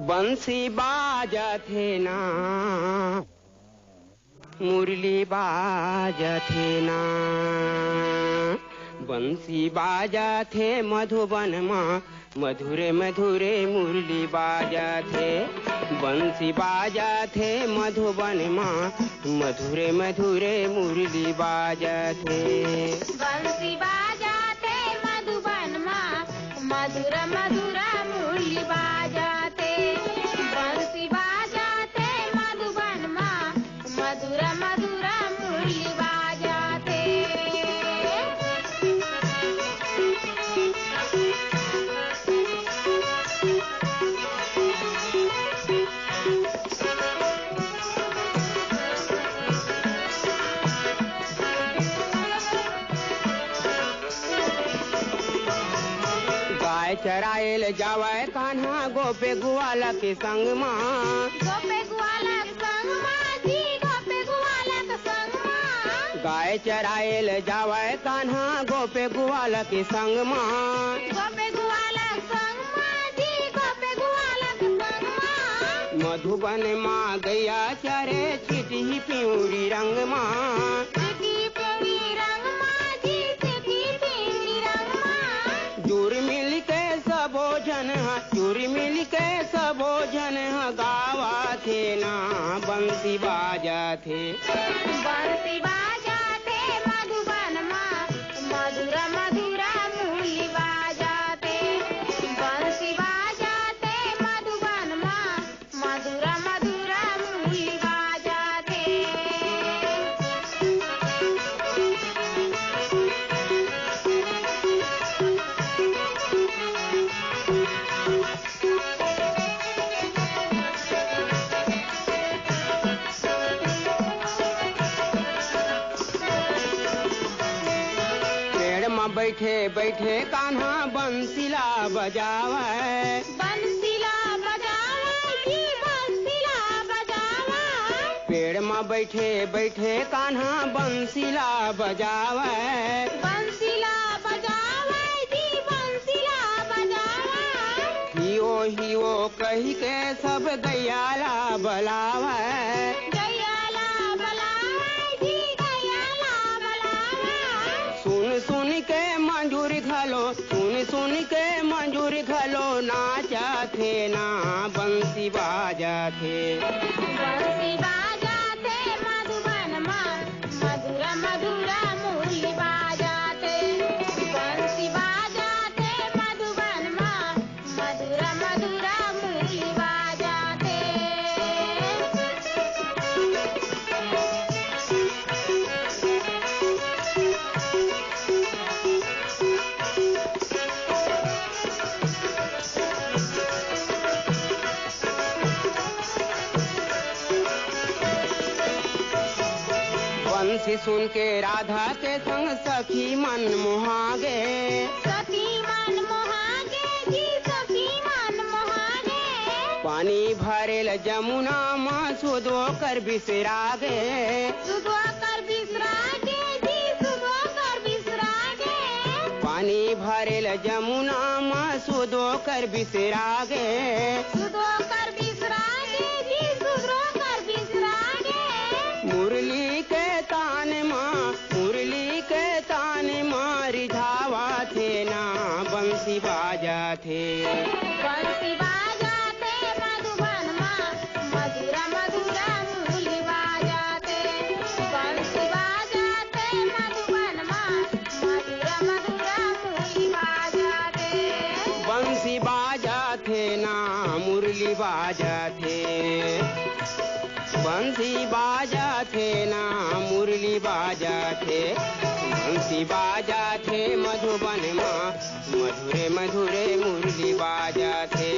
बंसी बाजत है ना, मुरली बाजत है ना। बंसी बाजत है मधुबन माँ, मधुरे मधुरे मुरली बाजत है। बंसी बाजत है मधुबन माँ, मधुरे मधुरे मुरली बाजत है। बंसी बाजत है मधुबन माँ, मधुरा मधुरा मुरली बाजत है। बंसी बाजत है मधुबन माँ, मधुरा मधुरा मुरली बाजत है। गाय चराएल जावे कान्हा गोपे गुआला के संग माँ। गोपे ग्वाला के संग माँ जी, गोपे ग्वाला के संग माँ। गाय चराएल जावे कान्हा गोपे गुआला के संग माँ। गोपे ग्वाला के संग माँ जी, गोपे ग्वाला के संग माँ। मधुबन माँ गैया चरे छिटी पिउरी रंग माँ। सिटी प्यारी रंग माँ जी, सिटी प्यारी रंग माँ। जुर मिल के सबो जन जुर मिल के सबो जन गावा थे ना, बंसी बाजा थे। बंसी बाजत है मधुबन माँ, मधुरा मधुरा मुरली बाजत है। बंसी बाजत है मधुबन माँ, मधुरा मधुरा मुरली बाजत है। पेड़ में बैठे बैठे कान्हा बंसीला बजावे। बंसीला बजावे जी, बंसीला बजावे। पेड़ में बैठे बैठे कान्हा बंसीला बजावे। बंसीला बजावे जी, बंसीला बजावे। हियो कही के सब गैयाला बलावे। गैयाला बलावे जी, गैयाला बलावे। सुन सुन के मंजूर घलो, सुन सुन के मंजूर घलो नाचा थे ना, बंसी बाजा थे। बंसी बाजत है मधुबन माँ, मधुरा मधुरा मुरली बाजत है। बंसी बाजत है मधुबन माँ, मधुरा मधुरा मुरली बाजत है। बंसी सुन के राधा के संग सखी मन मोहागे। सखी मन मोहागे जी, सखी मन मोहागे। पानी भरेल जमुना माँ सुधो कर बिसरागे। सुधो कर बिसरागे जी, सुधो कर बिसरागे। पानी भरेल जमुना माँ सुधो कर बिसरागे। सुधो कर बिसरागे जी, सुधो कर बिसरागे। मुरली के तान माँ, मुरली के तान माँ रिझावा थे ना, बंसी बाजा थे। बंसी बाजत है मधुबन माँ, मधुरा मधुरा मुरली बाजत है। बंसी बाजत है मधुबन माँ, मधुरा मधुरा मुरली बाजत है। बंसी बाजा थे ना, मुरली बाजा थे। बंसी बाजा थे ना, मुरली बाजा थे। बंसी बाजा थे मधुबन माँ, मधुरे मधुरे मुरली बाजा थे।